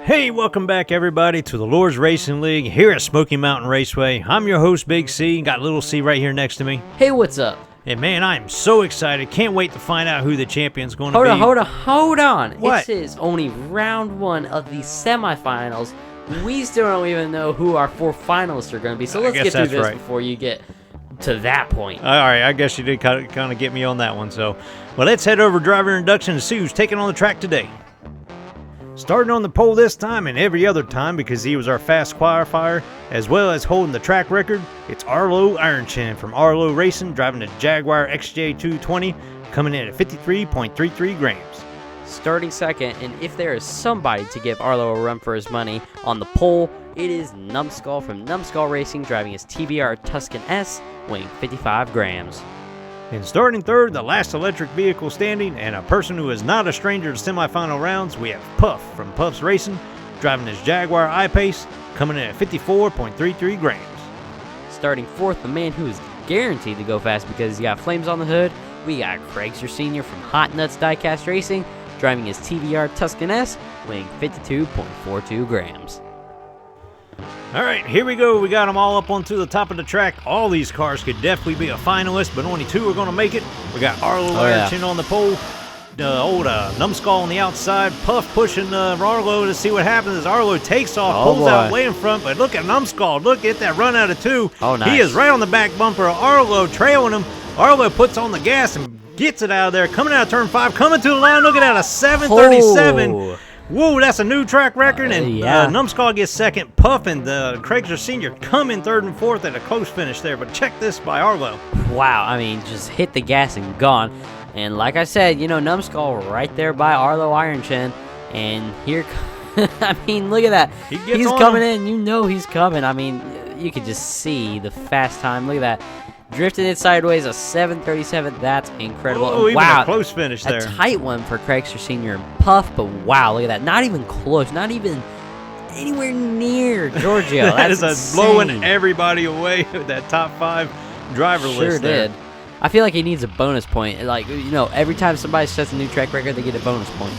Hey, welcome back everybody to the Lord's Racing League here at Smoky Mountain Raceway. I'm your host, Big C. Got Little C right here next to me. Hey, what's up? And man, I am so excited. Can't wait to find out who the champion's going to be. Hold on. What? This is only round one of the semifinals. We still don't even know who our four finalists are going to be. So let's get through this before you get to that point. All right, I guess you did kind of get me on that one. So, well, let's head over to driver induction and see who's taking on the track today. Starting on the pole this time and every other time because he was our fast qualifier, as well as holding the track record, it's Arlo IRONCHIN from Arlo Racing, driving the Jaguar XJ220, coming in at 53.33 grams. Starting second, and if there is somebody to give Arlo a run for his money on the pole, it is NUMBSKULL from NUMBSKULL Racing, driving his TBR Tuscan S, weighing 55 grams. And starting third, the last electric vehicle standing, and a person who is not a stranger to semifinal rounds, we have Puff from Puff's Racing, driving his Jaguar I-Pace, coming in at 54.33 grams. Starting fourth, the man who is guaranteed to go fast because he's got flames on the hood, we got CRAIGSTER Sr. from Hot Nuts Diecast Racing, driving his TBR Tuscan S, weighing 52.42 grams. All right, here we go. We got them all up onto the top of the track. All these cars could definitely be a finalist, but only two are going to make it. We got Arlo IRONCHIN on the pole, old NUMBSKULL on the outside, Puff pushing Arlo to see what happens as Arlo takes off, pulls out way in front, but look at NUMBSKULL. Look at that run out of two. Oh, nice. He is right on the back bumper of Arlo, trailing him. Arlo puts on the gas and gets it out of there, coming out of turn 5, coming to the line, looking at a 737. Oh. Whoa, that's a new track record, and yeah. NUMBSKULL gets second. Puff and CRAIGSTER Sr. come in third and fourth at a close finish there, but check this by Arlo. Wow, I mean, just hit the gas and gone. And like I said, you know, NUMBSKULL right there by Arlo IRONCHIN, and here, I mean, look at that. He's coming in, you know he's coming. I mean, you could just see the fast time. Look at that. Drifted it sideways, a 737. That's incredible. Oh, wow, even a close finish there. A tight one for CRAIGSTER Sr. and Puff, but wow, look at that. Not even close, not even anywhere near Giorgio. That That's is blowing everybody away with that top 5 driver list there. Sure did. I feel like he needs a bonus point. Like, you know, every time somebody sets a new track record, they get a bonus point.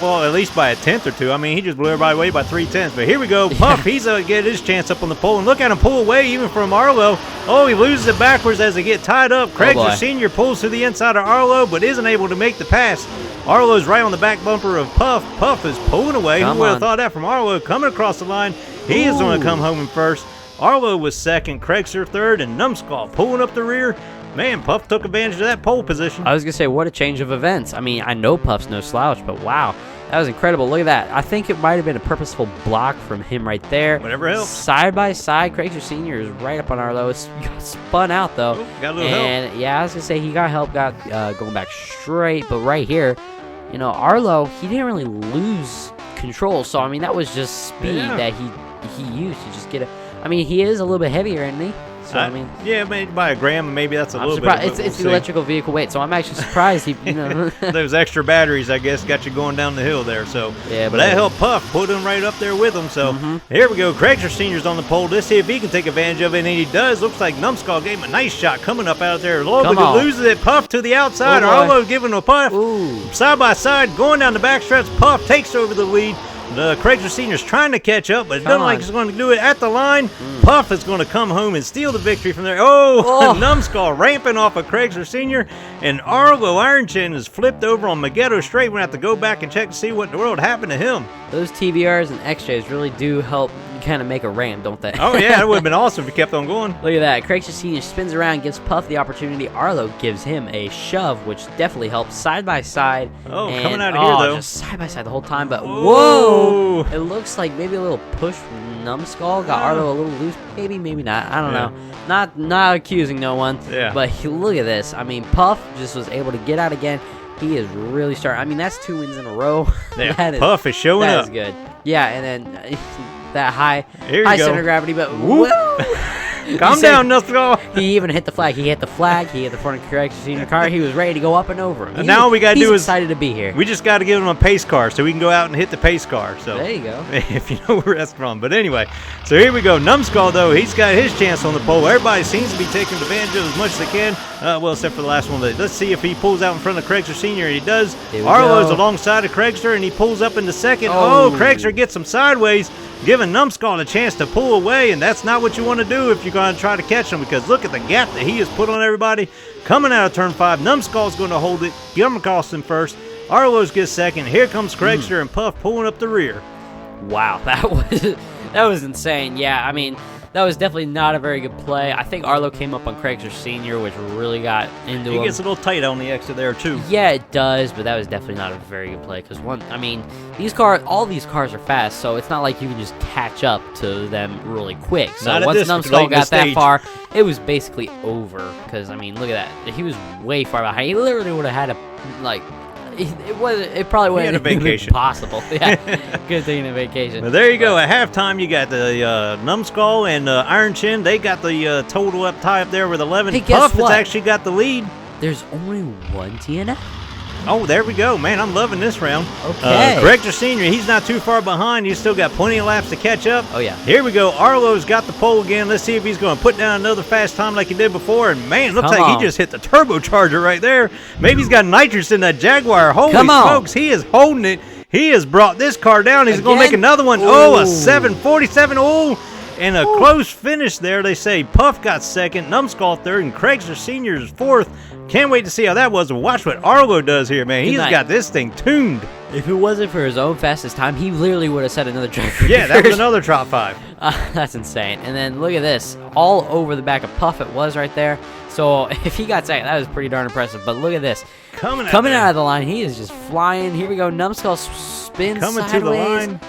Well, at least by a tenth or two. I mean, he just blew everybody away by 3/10. But here we go. Puff, he's get his chance up on the pole. And look at him pull away even from Arlo. Oh, he loses it backwards as they get tied up. CRAIGSTER Sr. pulls to the inside of Arlo, but isn't able to make the pass. Arlo's right on the back bumper of Puff. Puff is pulling away. Who would have thought that from Arlo coming across the line? He is going to come home in first. Arlo was second, CRAIGSTER third, and NUMBSKULL pulling up the rear. Man, Puff took advantage of that pole position. I was going to say, what a change of events. I mean, I know Puff's no slouch, but wow, that was incredible. Look at that. I think it might have been a purposeful block from him right there. Whatever helps. Side by side, CRAIGSTER Sr. is right up on Arlo. He got spun out, though. Oh, got a little help. And, yeah, I was going to say, he got help, got going back straight. But right here, you know, Arlo, he didn't really lose control. So, I mean, that was just speed that he used to just get it. I mean, he is a little bit heavier, isn't he? So, I mean, yeah, maybe by a gram, maybe that's a little bit. It's the electrical vehicle weight, so I'm actually surprised he, you know. Those extra batteries, I guess, got you going down the hill there. So, yeah, but that helped Puff, put him right up there with him. So, here we go. CRAIGSTER Sr.'s on the pole. Let's see if he can take advantage of it, and he does. Looks like NUMBSKULL gave him a nice shot coming up out there. Arlo loses it. Puff to the outside. Arlo giving him a Puff. Side by side, going down the backstretch. Puff takes over the lead. The CRAIGSTER Sr. is trying to catch up, but it doesn't like he's going to do it at the line. Puff is going to come home and steal the victory from there. Oh. NUMBSKULL ramping off of CRAIGSTER Sr. And Arlo IRONCHIN is flipped over on Megiddo Straight. We're going to have to go back and check to see what in the world happened to him. Those TBRs and XJs really do help kind of make a ram, don't they? Oh, yeah, that would have been awesome if he kept on going. Look at that. CRAIGSTER Sr. spins around, gives Puff the opportunity. Arlo gives him a shove, which definitely helps. Side by side. Oh, and, coming out of here, though. Just side by side the whole time, but whoa! It looks like maybe a little push from NUMBSKULL got Arlo a little loose. Maybe, maybe not. I don't know. Not accusing no one. Yeah. But look at this. I mean, Puff just was able to get out again. He is really starting. I mean, that's 2 wins in a row. Yeah, Puff is showing up. That is good. Yeah, and then that high center of gravity, but calm down, NUMBSKULL. He even hit the flag. He hit the flag. He hit the front of the CRAIGSTER Sr. car. He was ready to go up and over him. And now all we got to do is excited to be here. We just got to give him a pace car so we can go out and hit the pace car. So there you go. If you know where that's from. But anyway, so here we go. NUMBSKULL, though, he's got his chance on the pole. Everybody seems to be taking advantage of as much as they can. Well, except for the last one. But let's see if he pulls out in front of Craigster Sr. And he does. Arlo's alongside of Craigster, and he pulls up into second. Oh, Craigster gets him sideways, giving NUMBSKULL a chance to pull away, and that's not what you want to do if you're going to try to catch him, because look at the gap that he has put on everybody. Coming out of turn 5, NUMBSKULL's going to hold it. Come across him first. Arlo's gets second. Here comes Craigster and Puff pulling up the rear. Wow, that was insane. Yeah, I mean, that was definitely not a very good play. I think Arlo came up on Craigster Sr., which really got into him. He gets a little tight on the exit there, too. Yeah, it does, but that was definitely not a very good play. Because, all these cars are fast, so it's not like you can just catch up to them really quick. So once NUMBSKULL got that far, it was basically over. Because, I mean, look at that. He was way far behind. He literally would have had it probably wouldn't have been possible. Yeah, good thing a vacation. Well, there you go. At halftime, you got the NUMBSKULL and IRONCHIN. They got the total up tie up there with 11. Hey, guess Puff what? has actually got the lead. There's only one TNF. Oh, there we go, man. I'm loving this round. Okay. Craigster Sr., he's not too far behind. He's still got plenty of laps to catch up. Oh, yeah. Here we go. Arlo's got the pole again. Let's see if he's going to put down another fast time like he did before. And, man, looks like he just hit the turbocharger right there. Maybe he's got nitrous in that Jaguar. Holy smokes, he is holding it. He has brought this car down. He's going to make another one. Ooh. Oh, a 747. Oh, and a close finish there. They say Puff got second, NUMBSKULL third, and Craigster Sr. is fourth. Can't wait to see how that was. Watch what Arlo does here, man. He's got this thing tuned. If it wasn't for his own fastest time, he literally would have set another track record. Yeah, that was another top 5. That's insane. And then look at this. All over the back of Puff it was right there. So if he got second, that was pretty darn impressive. But look at this. Coming out of the line, he is just flying. Here we go. NUMBSKULL spins coming sideways. To the line.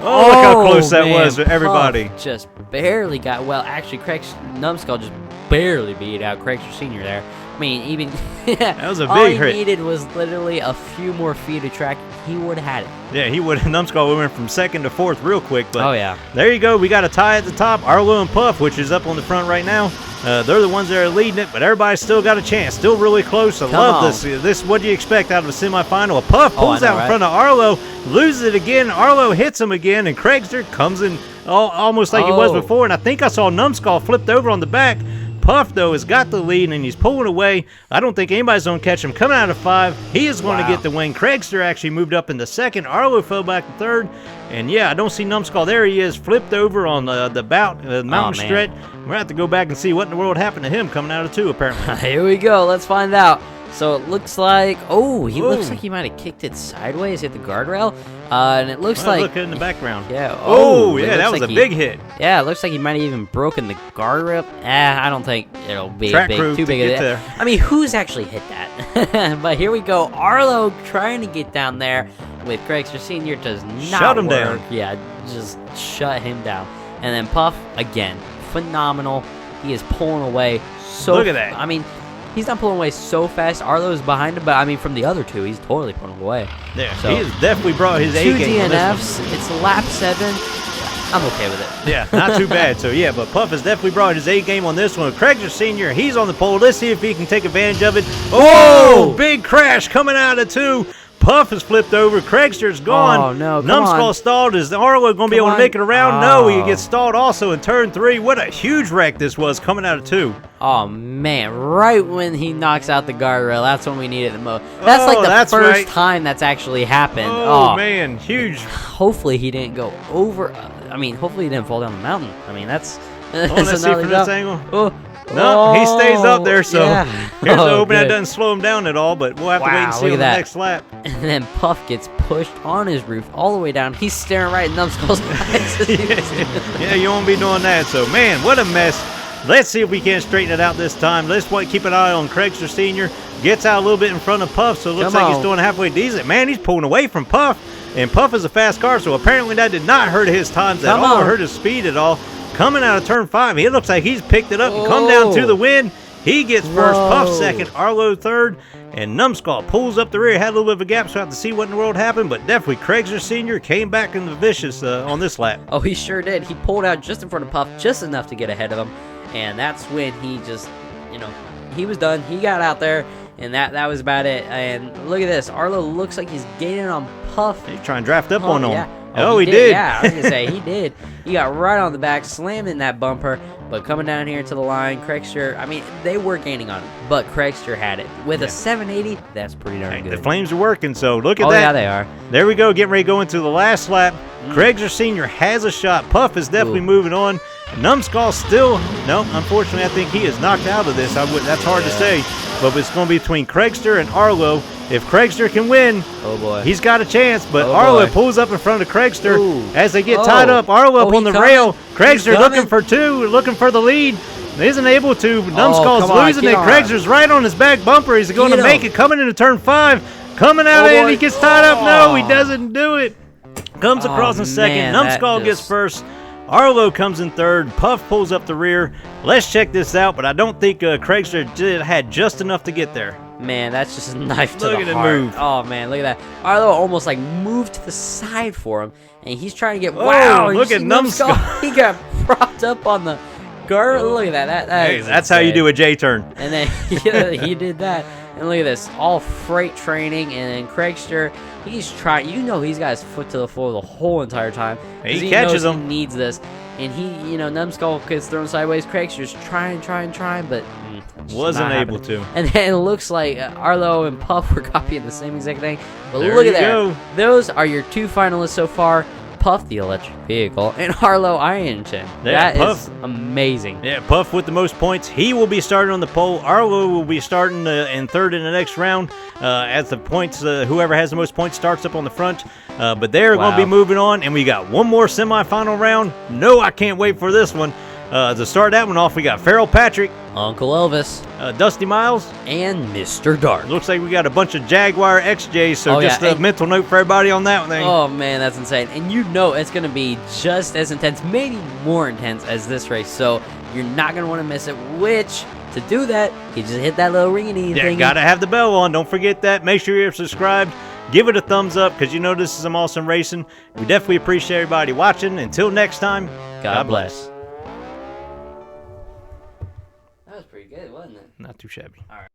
Oh, look how close that was to everybody. Puff just barely got, well, actually, NUMBSKULL just barely beat out Craigster Sr. there. I mean, even that was a big all he hit. Needed was literally a few more feet of track. He would have had it. Yeah, he would. NUMBSKULL went from second to fourth real quick. But oh yeah, there you go. We got a tie at the top. Arlo and Puff, which is up on the front right now. They're the ones that are leading it, but everybody's still got a chance. Still really close. I love this. This, what do you expect out of a semifinal? A Puff pulls out in front of Arlo, loses it again. Arlo hits him again, and Craigster comes in almost like he was before. And I think I saw NUMBSKULL flipped over on the back. Puff, though, has got the lead, and he's pulling away. I don't think anybody's going to catch him. Coming out of 5, he is going to get the win. Craigster actually moved up into second. Arlo fell back to third. And, yeah, I don't see NUMBSKULL. There he is, flipped over on the mountain stretch. We're going to have to go back and see what in the world happened to him coming out of 2, apparently. Here we go. Let's find out. So it looks like, looks like he might have kicked it sideways, hit the guardrail. And it looks like... Look in the background. Yeah. Yeah, that was a big hit. Yeah, it looks like he might have even broken the guardrail. I don't think it'll be too big of it. I mean, who's actually hit that? But here we go. Arlo trying to get down there with Craigster Sr. does not shut him down. Yeah, just shut him down. And then Puff, again, phenomenal. He is pulling away so... Look at that. I mean... He's not pulling away so fast. Arlo's behind him, but I mean, from the other 2, he's totally pulling away. Yeah, so, he has definitely brought his A game. 2 DNFs. It's lap 7. I'm okay with it. Yeah, not too bad. So, yeah, but Puff has definitely brought his A game on this one. Craigster Sr., he's on the pole. Let's see if he can take advantage of it. Oh, big crash coming out of 2. Puff has flipped over. Craigster's gone. Oh, no. NUMBSKULL stalled. Is Arlo going to be able to make it around? No, he gets stalled also in turn 3. What a huge wreck this was coming out of 2. Oh, man. Right when he knocks out the guardrail, that's when we need it the most. That's like the first time that's actually happened. Oh, man. Huge. Hopefully he didn't go over. I mean, hopefully he didn't fall down the mountain. I mean, that's let's see from this angle. No, he stays up there, so here's the open. That doesn't slow him down at all, but we'll have to wait and see on the next lap. And then Puff gets pushed on his roof all the way down. He's staring right at NUMBSKULL's eyes. Yeah, you won't be doing that. So, man, what a mess. Let's see if we can straighten it out this time. Let's keep an eye on Craigster Sr. Gets out a little bit in front of Puff, so it looks like he's doing halfway decent. Man, he's pulling away from Puff, and Puff is a fast car, so apparently that did not hurt his times at all or hurt his speed at all. Coming out of turn 5, it looks like he's picked it up and come down to the win. He gets first, Puff second, Arlo third, and NUMBSKULL pulls up the rear. Had a little bit of a gap, so I have to see what in the world happened, but definitely Craigster Sr. came back in the vicious on this lap. Oh, he sure did. He pulled out just in front of Puff, just enough to get ahead of him, and that's when he just, he was done. He got out there, and that was about it. And look at this. Arlo looks like he's gaining on Puff. He's trying to draft up on him. Yeah. Oh, he did. Yeah, I was going to say, he did. He got right on the back, slammed in that bumper. But coming down here to the line, CRAIGSTER, I mean, they were gaining on him, but CRAIGSTER had it. With a 780, that's pretty darn good. The flames are working, so look at that. Oh, yeah, they are. There we go, getting ready to go into the last lap. CRAIGSTER Sr. has a shot. Puff is definitely moving on. NUMBSKULL still, no, unfortunately, I think he is knocked out of this. That's hard to say, but it's going to be between CRAIGSTER and Arlo. If CRAIGSTER can win, oh boy, he's got a chance, but Arlo pulls up in front of CRAIGSTER as they get tied up. Arlo up on the rail. CRAIGSTER looking for two, looking for the lead. Isn't able to. NUMBSKULL's losing it. CRAIGSTER's right on his back bumper. He's going to make it. Coming into turn 5. Coming out and he gets tied up. No, he doesn't do it. Comes across in second. NUMBSKULL gets first. Arlo comes in third. Puff pulls up the rear. Let's check this out, but I don't think CRAIGSTER had just enough to get there. Man, that's just a knife to the heart. Look at it move. Oh, man, look at that. Arlo almost like moved to the side for him, and he's trying to get, wow. Look at NUMBSKULL. He got propped up on the guard. Look at that. That's how you do a J-turn. And then he did that. And look at this, all freight training, and then CRAIGSTER, he's trying, he's got his foot to the floor the whole entire time. He catches him. He needs this. And NUMBSKULL gets thrown sideways. CRAIGSTER's trying, but wasn't able to. And then it looks like Arlo and Puff were copying the same exact thing. But look at that. Those are your 2 finalists so far. Puff, the electric vehicle, and Arlo IRONCHIN. Yeah, that is amazing. Yeah, Puff with the most points. He will be starting on the pole. Arlo will be starting in third in the next round. As the points, whoever has the most points starts up on the front. But they're going to be moving on, and we got one more semifinal round. No, I can't wait for this one. To start that one off, we got Farrell Patrick, Uncle Elvis, Dusty Miles, and Mr. Dark. Looks like we got a bunch of Jaguar XJs, so just a mental note for everybody on that thing. Oh, man, that's insane. And it's going to be just as intense, maybe more intense as this race, so you're not going to want to miss it, which, to do that, you just hit that little ring-a-ding thing. Yeah, got to have the bell on. Don't forget that. Make sure you're subscribed. Give it a thumbs up, because this is some awesome racing. We definitely appreciate everybody watching. Until next time, God bless. That was pretty good, wasn't it? Not too shabby. All right.